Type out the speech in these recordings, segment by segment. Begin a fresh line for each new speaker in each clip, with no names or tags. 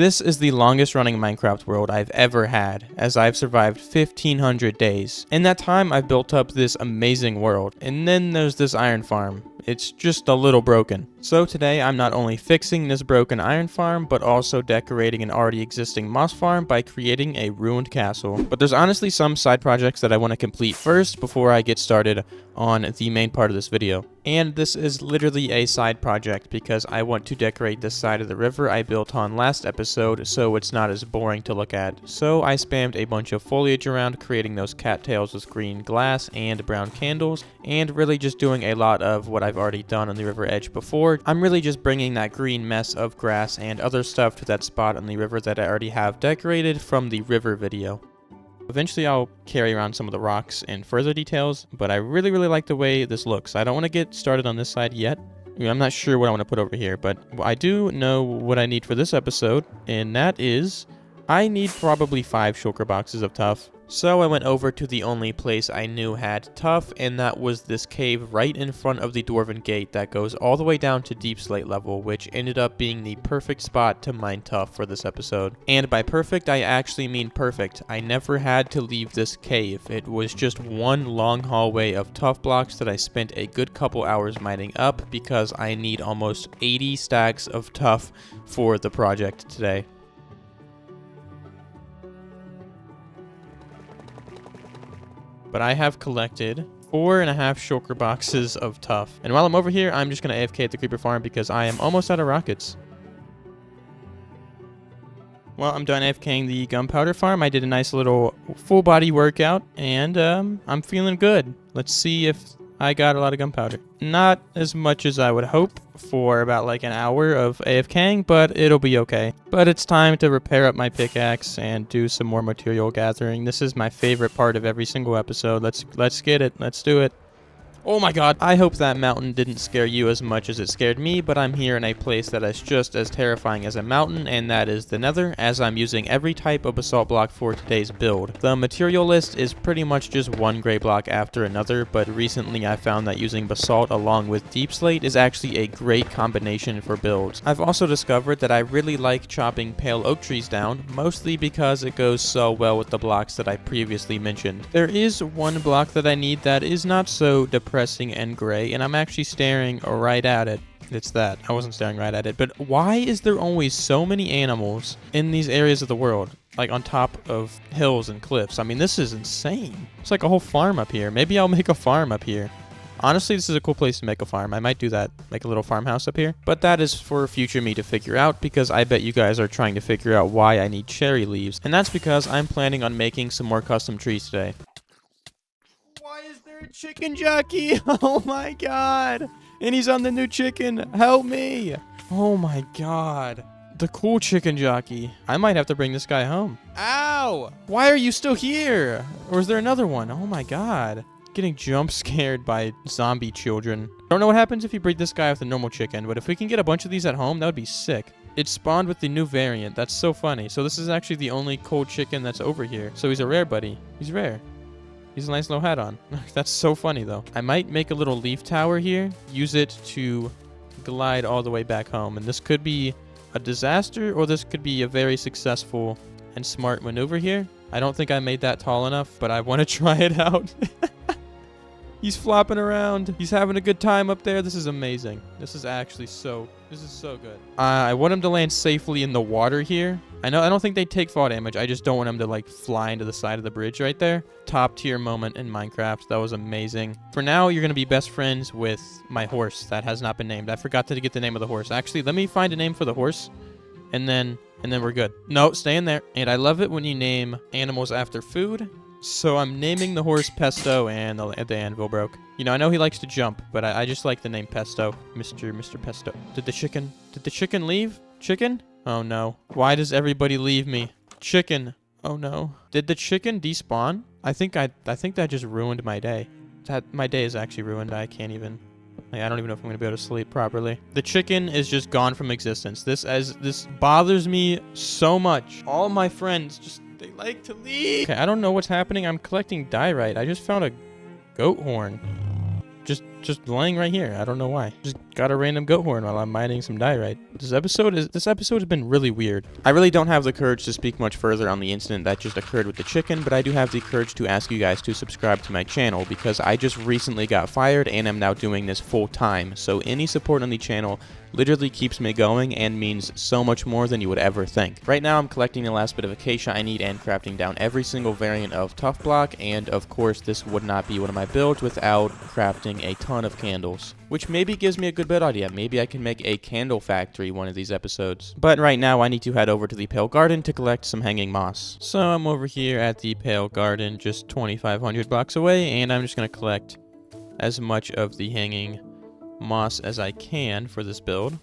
This is the longest running Minecraft world I've ever had, as I've survived 1500 days. In that time, I've built up this amazing world, and then there's this iron farm. It's just a little broken. So today, I'm not only fixing this broken iron farm, but also decorating an already existing moss farm by creating a ruined castle. But there's honestly some side projects that I want to complete first before I get started on the main part of this video. And this is literally a side project because I want to decorate this side of the river I built on last episode so it's not as boring to look at. So I spammed a bunch of foliage around, creating those cattails with green glass and brown candles, and really just doing a lot of what I've already done on the river edge before. I'm really just bringing that green mess of grass and other stuff to that spot on the river that I already have decorated from the river video. Eventually I'll carry around some of the rocks and further details, but I really like the way this looks. I don't want to get started on this side yet. I'm not sure what I want to put over here, but I do know what I need for this episode, and that is I need probably 5 shulker boxes of tuff. So I went over to the only place I knew had tuff, and that was this cave right in front of the dwarven gate that goes all the way down to deep slate level, which ended up being the perfect spot to mine tuff for this episode. And by perfect, I actually mean perfect. I never had to leave this cave. It was just one long hallway of tuff blocks that I spent a good couple hours mining up because I need almost 80 stacks of tuff for the project today. But I have collected 4.5 shulker boxes of tuff. And while I'm over here, I'm just going to AFK at the creeper farm because I am almost out of rockets. Well, I'm done AFKing the gunpowder farm. I did a nice little full body workout, and I'm feeling good. Let's see if I got a lot of gunpowder. Not as much as I would hope for about like an hour of AFKing, but it'll be okay. But it's time to repair up my pickaxe and do some more material gathering. This is my favorite part of every single episode. Let's get it. Let's do it. Oh my god, I hope that mountain didn't scare you as much as it scared me, but I'm here in a place that is just as terrifying as a mountain, and that is the Nether, as I'm using every type of basalt block for today's build. The material list is pretty much just one gray block after another, but recently I found that using basalt along with deep slate is actually a great combination for builds. I've also discovered that I really like chopping pale oak trees down, mostly because it goes so well with the blocks that I previously mentioned. There is one block that I need that is not so depressing and gray, and I'm actually staring right at it. It's that. I wasn't staring right at it, but why is there always so many animals in these areas of the world? Like on top of hills and cliffs. I mean, this is insane. It's like a whole farm up here. Maybe I'll make a farm up here. Honestly, this is a cool place to make a farm. I might do that, like a little farmhouse up here. But that is for future me to figure out, because I bet you guys are trying to figure out why I need cherry leaves. And that's because I'm planning on making some more custom trees today. Chicken jockey. Oh my god. And he's on the new chicken. Help me. Oh my god. The cool chicken jockey. I might have to bring this guy home. Ow. Why are you still here? Or is there another one? Oh my god. Getting jump scared by zombie children. I don't know what happens if you breed this guy with a normal chicken, but if we can get a bunch of these at home, that would be sick. It spawned with the new variant. That's so funny. So this is actually the only cold chicken that's over here. So he's a rare buddy. He's rare. He's a nice little hat on. That's so funny, though. I might make a little leaf tower here, use it to glide all the way back home. And this could be a disaster, or this could be a very successful and smart maneuver here. I don't think I made that tall enough, but I want to try it out. He's flopping around. He's having a good time up there. This is amazing. This is actually so good. I want him to land safely in the water here. I don't think they take fall damage. I just don't want him to like fly into the side of the bridge right there. Top tier moment in Minecraft. That was amazing. For now, you're going to be best friends with my horse that has not been named. I forgot to get the name of the horse. Actually, let me find a name for the horse, and then we're good. No, stay in there. And I love it when you name animals after food. So I'm naming the horse Pesto, and the anvil broke. You know, I know he likes to jump, but I just like the name Pesto. Mr. Pesto. Did the chicken leave? Chicken? Oh no. Why does everybody leave me? Chicken. Oh no. Did the chicken despawn? I think that just ruined my day. My day is actually ruined. I can't even. I don't even know if I'm going to be able to sleep properly. The chicken is just gone from existence. This bothers me so much. All my friends just, they like to leave. Okay, I don't know what's happening. I'm collecting diorite. I just found a goat horn. Just just laying right here. I don't know why. Just got a random goat horn while I'm mining some diorite. This episode has been really weird. I really don't have the courage to speak much further on the incident that just occurred with the chicken, but I do have the courage to ask you guys to subscribe to my channel because I just recently got fired and am now doing this full time. So any support on the channel literally keeps me going and means so much more than you would ever think. Right now I'm collecting the last bit of acacia I need and crafting down every single variant of tough block, and of course this would not be one of my builds without crafting a ton of candles, which maybe gives me a good build idea. Maybe I can make a candle factory one of these episodes. But right now I need to head over to the Pale Garden to collect some hanging moss. So I'm over here at the Pale Garden, just 2,500 blocks away, and I'm just going to collect as much of the hanging moss as I can for this build.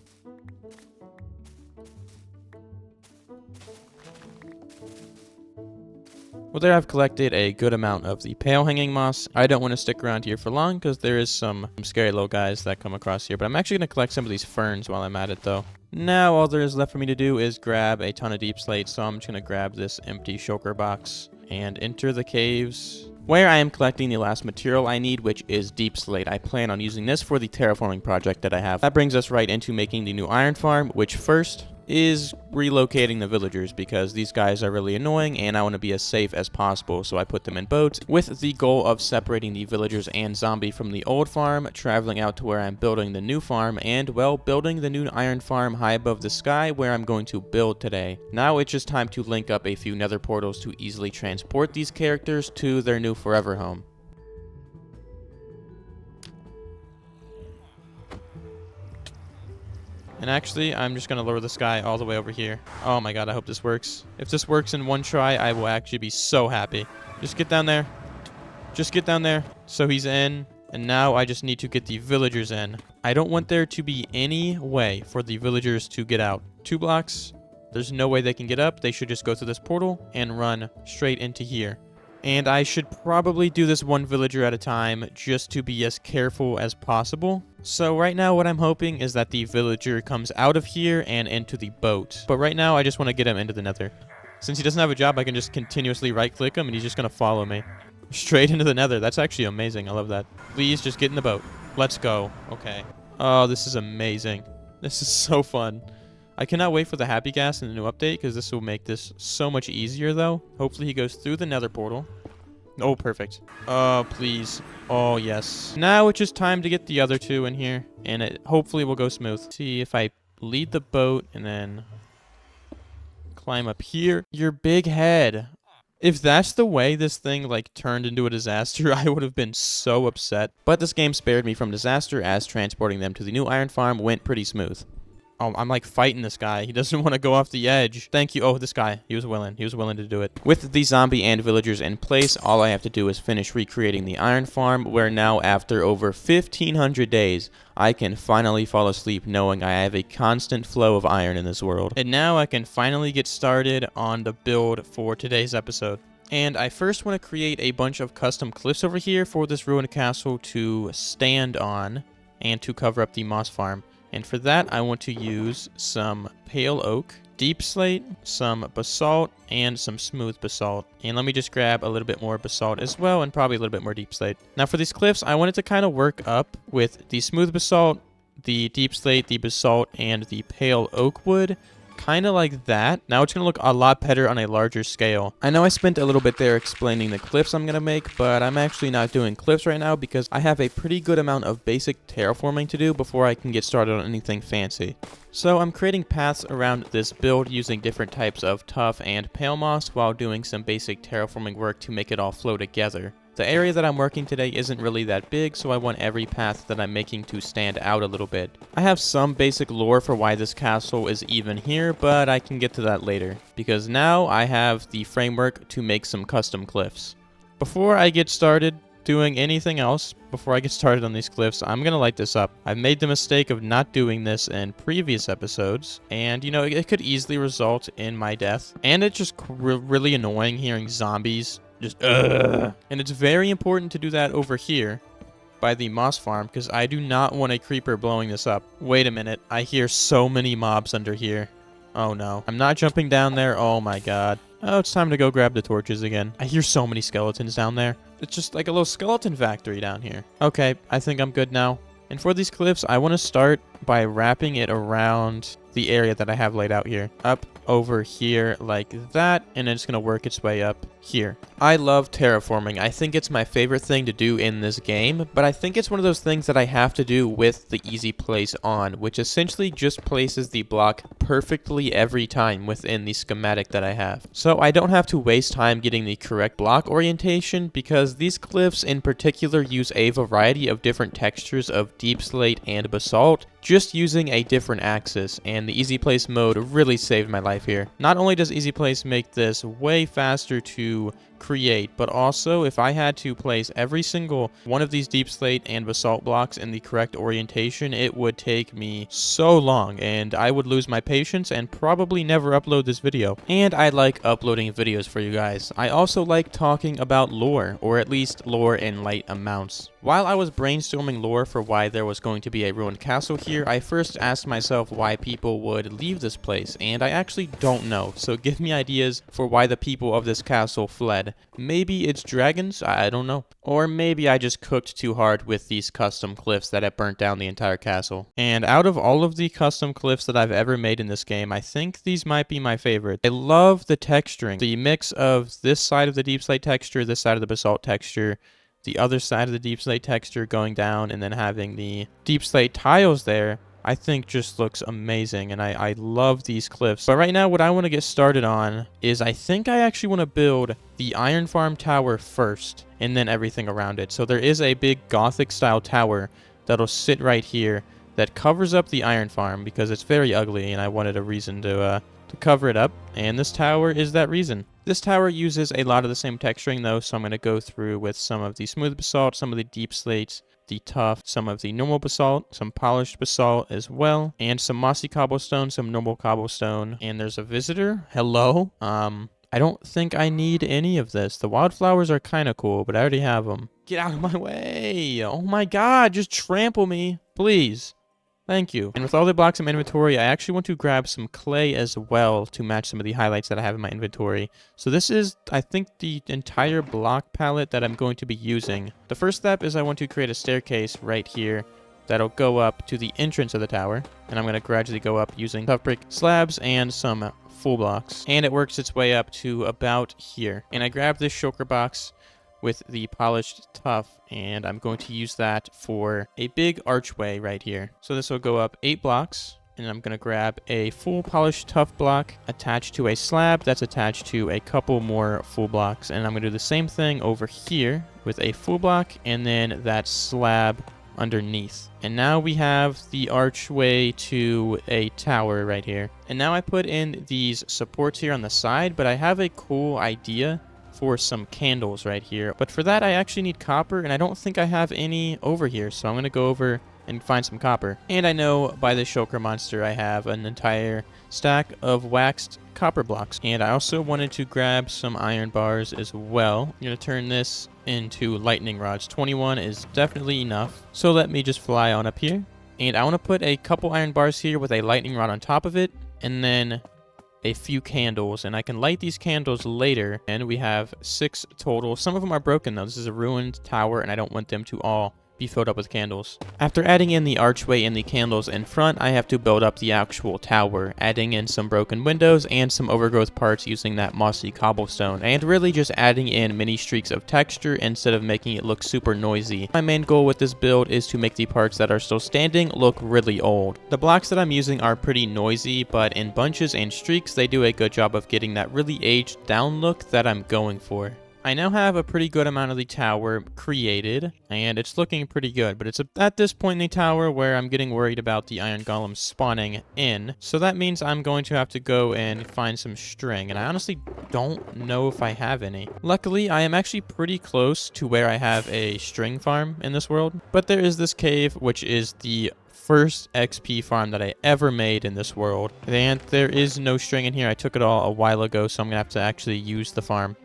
Well, there I've collected a good amount of the pale hanging moss. I don't want to stick around here for long because there is some scary little guys that come across here, but I'm actually going to collect some of these ferns while I'm at it though. Now all there is left for me to do is grab a ton of deep slate, so I'm just going to grab this empty shulker box and enter the caves, where I am collecting the last material I need, which is deep slate. I plan on using this for the terraforming project that I have. That brings us right into making the new iron farm, which first is relocating the villagers because these guys are really annoying and I want to be as safe as possible, so I put them in boats with the goal of separating the villagers and zombie from the old farm, traveling out to where I'm building the new farm, and well, building the new iron farm high above the sky where I'm going to build today. Now it's just time to link up a few nether portals to easily transport these characters to their new forever home. And actually, I'm just going to lower this guy all the way over here. Oh my god, I hope this works. If this works in one try, I will actually be so happy. Just get down there. Just get down there. So he's in. And now I just need to get the villagers in. I don't want there to be any way for the villagers to get out. 2 blocks. There's no way they can get up. They should just go through this portal and run straight into here. And I should probably do this one villager at a time just to be as careful as possible. So right now what I'm hoping is that the villager comes out of here and into the boat. But right now I just want to get him into the nether. Since he doesn't have a job, I can just continuously right click him and he's just going to follow me. Straight into the nether. That's actually amazing. I love that. Please just get in the boat. Let's go. Okay. Oh, this is amazing. This is so fun. I cannot wait for the happy gas in the new update because this will make this so much easier though. Hopefully he goes through the nether portal. Oh, perfect. Oh, please. Oh, yes. Now it's just time to get the other 2 in here and it hopefully will go smooth. See if I lead the boat and then climb up here. Your big head. If that's the way this thing like turned into a disaster, I would have been so upset. But this game spared me from disaster as transporting them to the new iron farm went pretty smooth. Oh, I'm like fighting this guy. He doesn't want to go off the edge. Thank you. Oh, this guy. He was willing. He was willing to do it. With the zombie and villagers in place, all I have to do is finish recreating the iron farm, where now after over 1,500 days, I can finally fall asleep knowing I have a constant flow of iron in this world. And now I can finally get started on the build for today's episode. And I first want to create a bunch of custom cliffs over here for this ruined castle to stand on and to cover up the moss farm. And for that, I want to use some pale oak, deep slate, some basalt, and some smooth basalt. And let me just grab a little bit more basalt as well, and probably a little bit more deep slate. Now for these cliffs, I wanted to kind of work up with the smooth basalt, the deep slate, the basalt, and the pale oak wood. Kind of like that. Now it's going to look a lot better on a larger scale. I know I spent a little bit there explaining the cliffs I'm going to make, but I'm actually not doing cliffs right now because I have a pretty good amount of basic terraforming to do before I can get started on anything fancy. So I'm creating paths around this build using different types of tough and pale moss while doing some basic terraforming work to make it all flow together. The area that I'm working today isn't really that big, so I want every path that I'm making to stand out a little bit. I have some basic lore for why this castle is even here, but I can get to that later, because now I have the framework to make some custom cliffs. Before I get started doing anything else, before I get started on these cliffs, I'm going to light this up. I've made the mistake of not doing this in previous episodes, and you know, it could easily result in my death, and it's just really annoying hearing zombies just and it's very important to do that over here by the moss farm because I do not want a creeper blowing this up. Wait a minute, I hear so many mobs under here. Oh no, I'm not jumping down there. Oh my god. Oh, it's time to go grab the torches again. I hear so many skeletons down there. It's just like a little skeleton factory down here. Okay, I think I'm good now. And for these cliffs, I want to start by wrapping it around the area that I have laid out here. Up over here like that, and then it's going to work its way up here. I love terraforming. I think it's my favorite thing to do in this game, but I think it's one of those things that I have to do with the easy place on, which essentially just places the block perfectly every time within the schematic that I have. So I don't have to waste time getting the correct block orientation, because these cliffs in particular use a variety of different textures of deep slate and basalt, just using a different axis, and the easy place mode really saved my life here. Not only does easy place make this way faster to create, but also if I had to place every single one of these deep slate and basalt blocks in the correct orientation, it would take me so long, and I would lose my patience and probably never upload this video. And I like uploading videos for you guys. I also like talking about lore, or at least lore in light amounts. While I was brainstorming lore for why there was going to be a ruined castle here, I first asked myself why people would leave this place, and I actually don't know, so give me ideas for why the people of this castle fled. Maybe it's dragons, I don't know. Or maybe I just cooked too hard with these custom cliffs that have burnt down the entire castle. And out of all of the custom cliffs that I've ever made in this game, I think these might be my favorite. I love the texturing. The mix of this side of the deep slate texture, this side of the basalt texture, the other side of the deep slate texture going down, and then having the deep slate tiles there, I think just looks amazing, and I love these cliffs. But right now, what I want to get started on is I think I actually want to build the iron farm tower first, and then everything around it. So there is a big Gothic style tower that'll sit right here that covers up the iron farm because it's very ugly, and I wanted a reason to cover it up, and this tower is that reason. This tower uses a lot of the same texturing though, so I'm going to go through with some of the smooth basalt, some of the deep slates, the tough, some of the normal basalt, some polished basalt as well, and some mossy cobblestone, some normal cobblestone. And there's a visitor. Hello. I don't think I need any of this. The wildflowers are kind of cool, but I already have them. Get out of my way. Oh my god, just trample me, please. Thank you. And with all the blocks in my inventory, I actually want to grab some clay as well to match some of the highlights that I have in my inventory. So this is, I think, the entire block palette that I'm going to be using. The first step is I want to create a staircase right here that'll go up to the entrance of the tower. And I'm going to gradually go up using tough brick slabs and some full blocks. And it works its way up to about here. And I grab this shulker box with the polished tough, and I'm going to use that for a big archway right here. So this will go up 8 blocks, and I'm going to grab a full polished tough block attached to a slab that's attached to a couple more full blocks, and I'm going to do the same thing over here with a full block and then that slab underneath. And now we have the archway to a tower right here. And now I put in these supports here on the side, but I have a cool idea for some candles right here. But for that, I actually need copper, and I don't think I have any over here, so I'm going to go over and find some copper. And I know by the shulker monster, I have an entire stack of waxed copper blocks. And I also wanted to grab some iron bars as well. I'm going to turn this into lightning rods. 21 is definitely enough. So let me just fly on up here. And I want to put a couple iron bars here with a lightning rod on top of it, and then a few candles, and I can light these candles later, and we have 6 total. Some of them are broken though. This is a ruined tower, and I don't want them to all be filled up with candles. After adding in the archway and the candles in front, I have to build up the actual tower, adding in some broken windows and some overgrowth parts using that mossy cobblestone, and really just adding in many streaks of texture instead of making it look super noisy. My main goal with this build is to make the parts that are still standing look really old. The blocks that I'm using are pretty noisy, but in bunches and streaks, they do a good job of getting that really aged down look that I'm going for. I now have a pretty good amount of the tower created, and it's looking pretty good, but it's at this point in the tower where I'm getting worried about the iron golems spawning in, so that means I'm going to have to go and find some string, and I honestly don't know if I have any. Luckily, I am actually pretty close to where I have a string farm in this world, but there is this cave, which is the first XP farm that I ever made in this world, and there is no string in here. I took it all a while ago, so I'm gonna have to actually use the farm.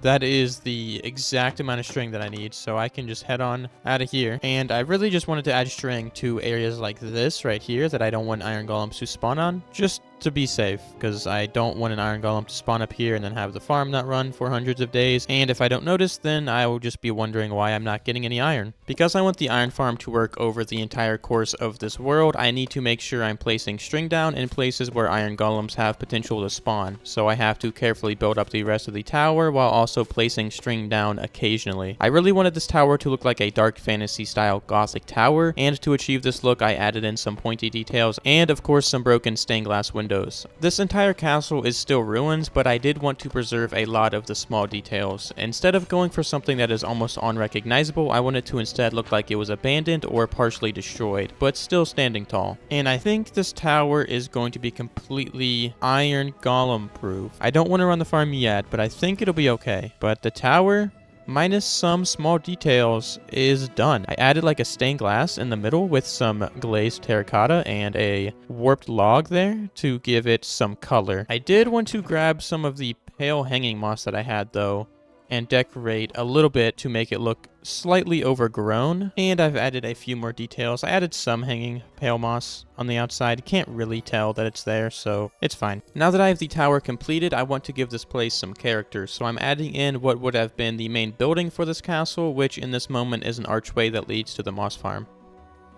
That is the exact amount of string that I need, so I can just head on out of here. And I really just wanted to add string to areas like this right here that I don't want iron golems to spawn on, just to be safe, because I don't want an iron golem to spawn up here and then have the farm not run for hundreds of days. And if I don't notice, then I will just be wondering why I'm not getting any iron. Because I want the iron farm to work over the entire course of this world, I need to make sure I'm placing string down in places where iron golems have potential to spawn. So I have to carefully build up the rest of the tower while also placing string down occasionally. I really wanted this tower to look like a dark fantasy style gothic tower, and to achieve this look I added in some pointy details and of course some broken stained glass windows. This entire castle is still ruins, but I did want to preserve a lot of the small details. Instead of going for something that is almost unrecognizable, I wanted to instead look like it was abandoned or partially destroyed, but still standing tall. And I think this tower is going to be completely iron golem proof. I don't want to run the farm yet, but I think it'll be okay. But the tower, minus some small details, is done. I added like a stained glass in the middle with some glazed terracotta and a warped log there to give it some color. I did want to grab some of the pale hanging moss that I had though and decorate a little bit to make it look slightly overgrown. And I've added a few more details. I added some hanging pale moss on the outside. You can't really tell that it's there, so it's fine. Now that I have the tower completed, I want to give this place some character. So I'm adding in what would have been the main building for this castle, which in this moment is an archway that leads to the moss farm.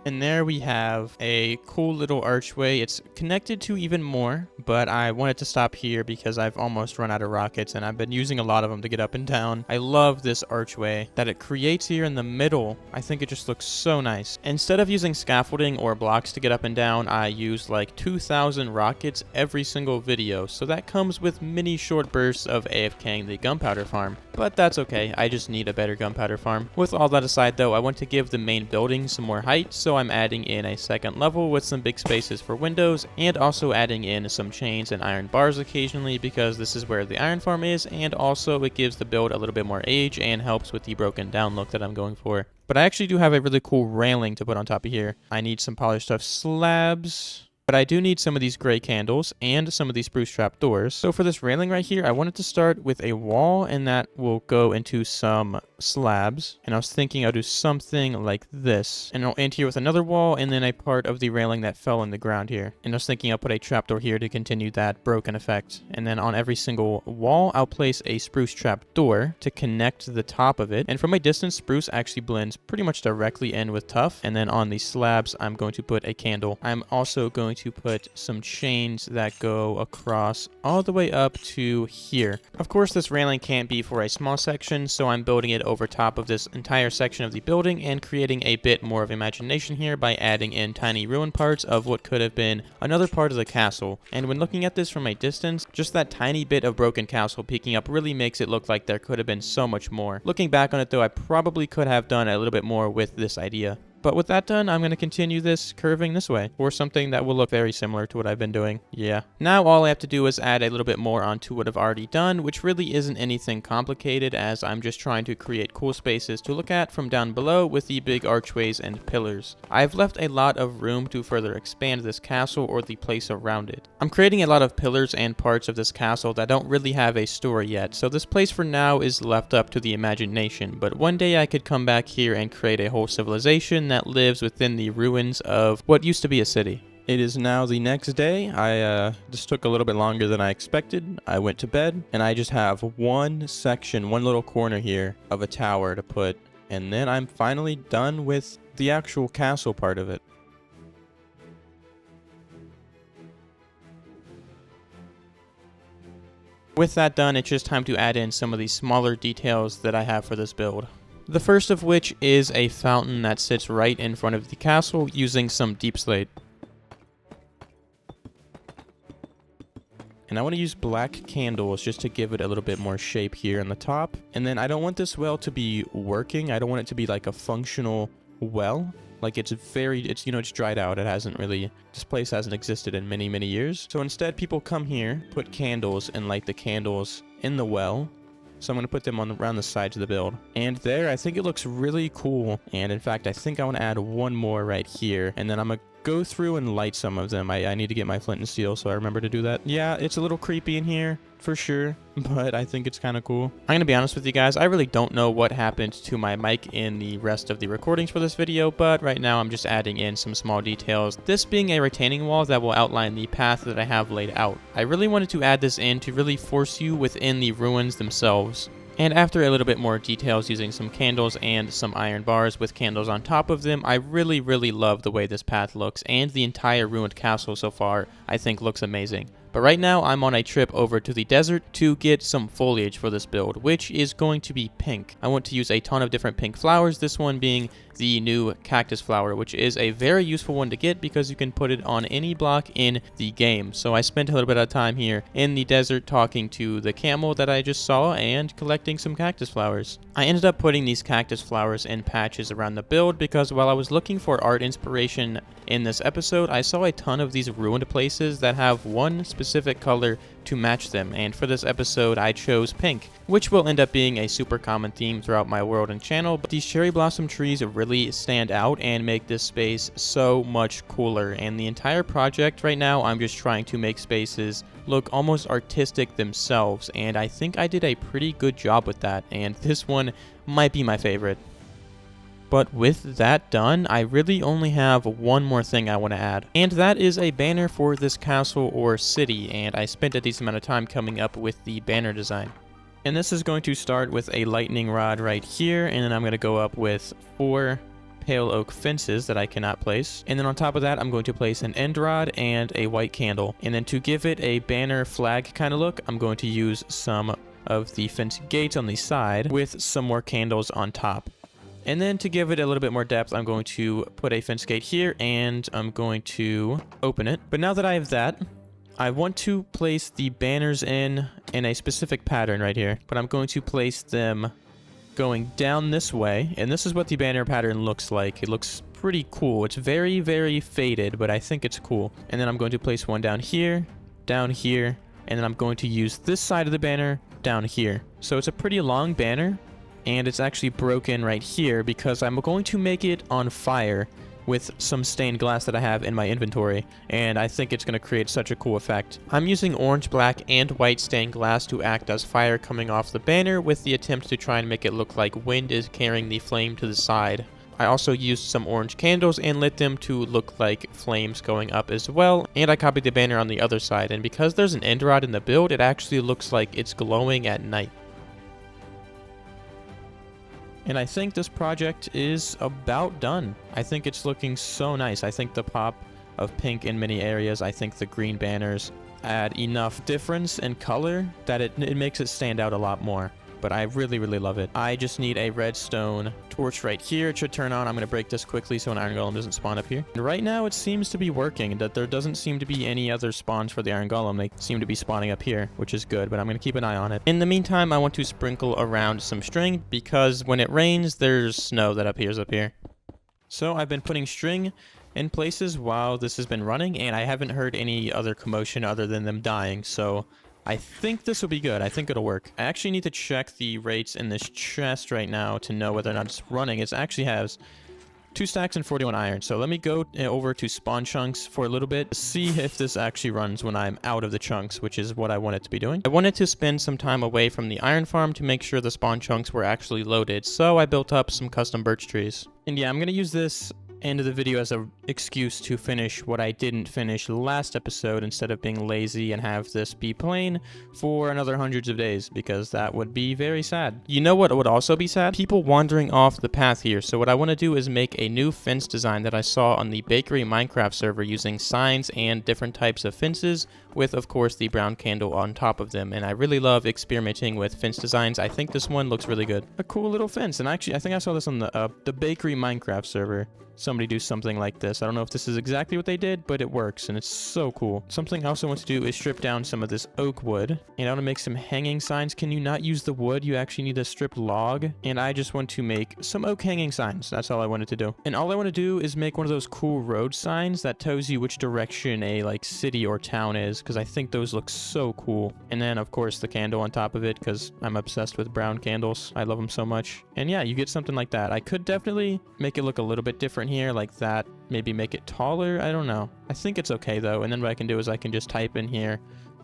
And there we have a cool little archway. It's connected to even more, but I wanted to stop here because I've almost run out of rockets and I've been using a lot of them to get up and down. I love this archway that it creates here in the middle. I think it just looks so nice. Instead of using scaffolding or blocks to get up and down, I use like 2,000 rockets every single video. So that comes with many short bursts of AFKing the gunpowder farm. But that's okay, I just need a better gunpowder farm. With all that aside though, I want to give the main building some more height, so I'm adding in a second level with some big spaces for windows, and also adding in some chains and iron bars occasionally because this is where the iron farm is, and also it gives the build a little bit more age and helps with the broken down look that I'm going for. But I actually do have a really cool railing to put on top of here. I need some polished stuff slabs. But I do need some of these gray candles and some of these spruce trap doors. So for this railing right here, I wanted to start with a wall, and that will go into some slabs. And I was thinking I'll do something like this. And I'll end here with another wall, and then a part of the railing that fell in the ground here. And I was thinking I'll put a trapdoor here to continue that broken effect. And then on every single wall, I'll place a spruce trap door to connect the top of it. And from a distance, spruce actually blends pretty much directly in with tough. And then on the slabs, I'm going to put a candle. I'm also going to put some chains that go across all the way up to here. Of course, this railing can't be for a small section, so I'm building it over top of this entire section of the building and creating a bit more of imagination here by adding in tiny ruin parts of what could have been another part of the castle. And when looking at this from a distance, just that tiny bit of broken castle peeking up really makes it look like there could have been so much more. Looking back on it though, I probably could have done a little bit more with this idea. But with that done, I'm going to continue this curving this way, or something that will look very similar to what I've been doing. Yeah. Now all I have to do is add a little bit more onto what I've already done, which really isn't anything complicated, as I'm just trying to create cool spaces to look at from down below with the big archways and pillars. I've left a lot of room to further expand this castle or the place around it. I'm creating a lot of pillars and parts of this castle that don't really have a story yet, so this place for now is left up to the imagination, but one day I could come back here and create a whole civilization that lives within the ruins of what used to be a city. It is now the next day. I just took a little bit longer than I expected. I went to bed, and I just have one section, one little corner here of a tower to put, and then I'm finally done with the actual castle part of it. With that done, it's just time to add in some of the smaller details that I have for this build. The first of which is a fountain that sits right in front of the castle using some deep slate. And I want to use black candles just to give it a little bit more shape here on the top. And then I don't want this well to be working. I don't want it to be like a functional well. Like it's dried out. It hasn't really, this place hasn't existed in many, many years. So instead people come here, put candles and light the candles in the well. So I'm going to put them around the sides of the build. And there, I think it looks really cool. And in fact, I think I want to add one more right here. And then I'm going to go through and light some of them. I need to get my flint and steel, so I remember to do that. Yeah, it's a little creepy in here, for sure, but I think it's kind of cool. I'm gonna be honest with you guys, I really don't know what happened to my mic in the rest of the recordings for this video, but right now I'm just adding in some small details. This being a retaining wall that will outline the path that I have laid out. I really wanted to add this in to really force you within the ruins themselves. And after a little bit more details using some candles and some iron bars with candles on top of them, I really love the way this path looks, and the entire ruined castle so far I think looks amazing. But right now I'm on a trip over to the desert to get some foliage for this build, which is going to be pink. I want to use a ton of different pink flowers, this one being the new cactus flower, which is a very useful one to get because you can put it on any block in the game. So I spent a little bit of time here in the desert talking to the camel that I just saw and collecting some cactus flowers. I ended up putting these cactus flowers in patches around the build because while I was looking for art inspiration in this episode, I saw a ton of these ruined places that have one specific color to match them, and for this episode I chose pink, which will end up being a super common theme throughout my world and channel. But these cherry blossom trees really stand out and make this space so much cooler, and the entire project right now I'm just trying to make spaces look almost artistic themselves, and I think I did a pretty good job with that, and this one might be my favorite. But with that done, I really only have one more thing I want to add, and that is a banner for this castle or city, and I spent a decent amount of time coming up with the banner design. And this is going to start with a lightning rod right here, and then I'm going to go up with 4 pale oak fences that I cannot place, and then on top of that I'm going to place an end rod and a white candle, and then to give it a banner flag kind of look, I'm going to use some of the fence gates on the side with some more candles on top. And then to give it a little bit more depth, I'm going to put a fence gate here, and I'm going to open it. But now that I have that, I want to place the banners in a specific pattern right here. But I'm going to place them going down this way, and this is what the banner pattern looks like. It looks pretty cool. It's very faded, but I think it's cool. And then I'm going to place one down here, and then I'm going to use this side of the banner down here. So it's a pretty long banner, and it's actually broken right here because I'm going to make it on fire with some stained glass that I have in my inventory, and I think it's going to create such a cool effect. I'm using orange, black, and white stained glass to act as fire coming off the banner with the attempt to try and make it look like wind is carrying the flame to the side. I also used some orange candles and lit them to look like flames going up as well, and I copied the banner on the other side, and because there's an end rod in the build, it actually looks like it's glowing at night. And I think this project is about done. I think it's looking so nice. I think the pop of pink in many areas, I think the green banners add enough difference and color that it makes it stand out a lot more. But I really love it. I just need a redstone torch right here. It should turn on. I'm going to break this quickly so an iron golem doesn't spawn up here. And right now it seems to be working, that there doesn't seem to be any other spawns for the iron golem. They seem to be spawning up here, which is good, but I'm going to keep an eye on it. In the meantime, I want to sprinkle around some string because when it rains, there's snow that appears up here. So I've been putting string in places while this has been running, and I haven't heard any other commotion other than them dying, so I think this will be good. I think it'll work. I actually need to check the rates in this chest right now to know whether or not it's running. It actually has 2 stacks and 41 iron. So let me go over to spawn chunks for a little bit to see if this actually runs when I'm out of the chunks, which is what I want it to be doing. I wanted to spend some time away from the iron farm to make sure the spawn chunks were actually loaded, so I built up some custom birch trees. And yeah, I'm going to use this end of the video as an excuse to finish what I didn't finish last episode instead of being lazy and have this be plain for another hundreds of days, because that would be very sad. You know what would also be sad? People wandering off the path here. So what I want to do is make a new fence design that I saw on the Bakery Minecraft server using signs and different types of fences with, of course, the brown candle on top of them. And I really love experimenting with fence designs. I think this one looks really good. A cool little fence. And actually, I think I saw this on the Bakery Minecraft server. Somebody do something like this. I don't know if this is exactly what they did, but it works, and it's so cool. Something I also want to do is strip down some of this oak wood, and I want to make some hanging signs. Can you not use the wood? You actually need a stripped log, and I just want to make some oak hanging signs. That's all I wanted to do. And all I want to do is make one of those cool road signs that tells you which direction a city or town is because I think those look so cool. And then, of course, the candle on top of it, because I'm obsessed with brown candles. I love them so much. And yeah, you get something like that. I could definitely make it look a little bit different here, like that. Maybe make it taller. I don't know. I think it's okay, though. And then what I can do is I can just type in here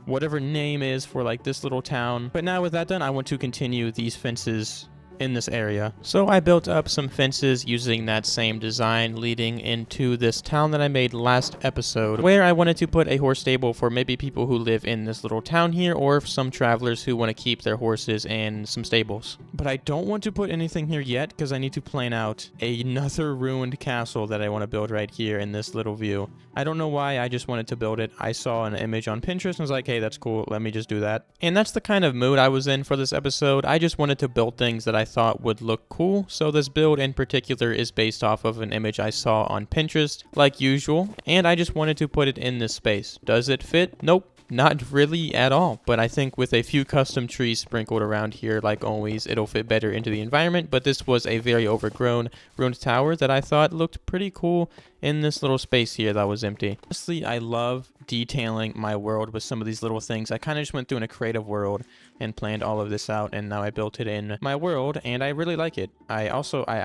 whatever name is for like this little town. But now with that done, I want to continue these fences in this area. So I built up some fences using that same design leading into this town that I made last episode, where I wanted to put a horse stable for maybe people who live in this little town here, or some travelers who want to keep their horses in some stables. But I don't want to put anything here yet because I need to plan out another ruined castle that I want to build right here in this little view. I don't know why, I just wanted to build it. I saw an image on Pinterest and was like, hey, that's cool, let me just do that. And that's the kind of mood I was in for this episode. I just wanted to build things that I thought would look cool. So this build in particular is based off of an image I saw on Pinterest, like usual, and I just wanted to put it in this space. Does it fit? Nope. Not really at all, but I think with a few custom trees sprinkled around here, like always, it'll fit better into the environment. But this was a very overgrown ruined tower that I thought looked pretty cool in this little space here that was empty. Honestly, I love detailing my world with some of these little things. I kind of just went through in a creative world and planned all of this out, and now I built it in my world, and I really like it. I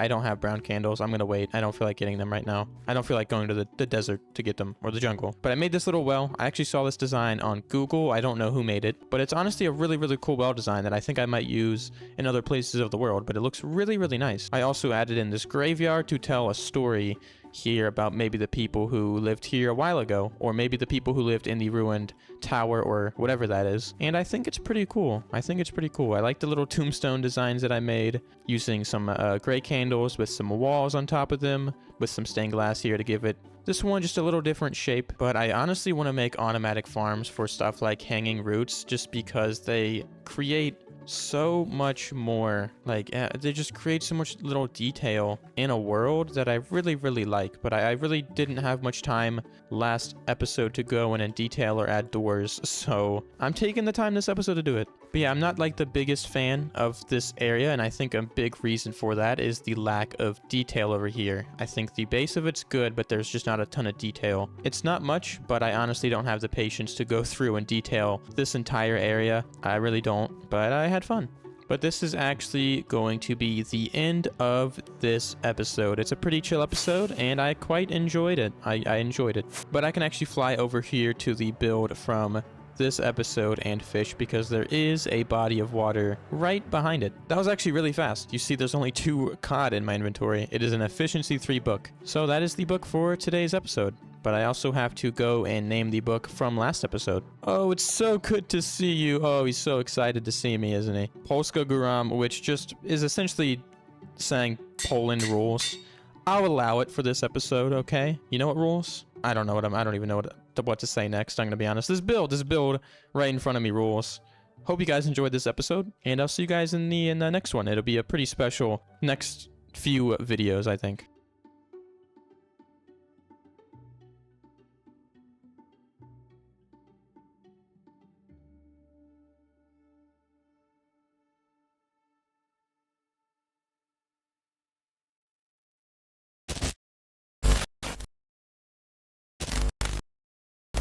don't have brown candles. I'm gonna wait. I don't feel like getting them right now. I don't feel like going to the desert to get them, or the jungle. But I made this little well. I actually saw this design on Google. I don't know who made it, but it's honestly a really, really cool well design that I think I might use in other places of the world, but it looks really, really nice. I also added in this graveyard to tell a story here about maybe the people who lived here a while ago, or maybe the people who lived in the ruined tower or whatever that is. And I think it's pretty cool. I like the little tombstone designs that I made using some gray candles with some walls on top of them with some stained glass here to give it this one just a little different shape. But I honestly want to make automatic farms for stuff like hanging roots, just because they create so much more, like they just create so much little detail in a world that I really, really like. But I really didn't have much time last episode to go in and detail or add doors, so I'm taking the time this episode to do it. But yeah, I'm not like the biggest fan of this area, and I think a big reason for that is the lack of detail over here. I think the base of it's good, but there's just not a ton of detail. It's not much, but I honestly don't have the patience to go through and detail this entire area. I really don't, but I had fun. But this is actually going to be the end of this episode. It's a pretty chill episode, and I quite enjoyed it. I enjoyed it. But I can actually fly over here to the build from this episode and fish, because there is a body of water right behind it. That was actually really fast. You see there's only 2 cod in my inventory. It is an efficiency 3 book. So that is the book for today's episode. But I also have to go and name the book from last episode. Oh, it's so good to see you. Oh, he's so excited to see me, isn't he? Polska Guram, which just is essentially saying Poland rules. I'll allow it for this episode, okay? You know what rules? I don't even know what to say next, I'm gonna be honest. This build right in front of me rules. Hope you guys enjoyed this episode, and I'll see you guys in the next one. It'll be a pretty special next few videos, I think.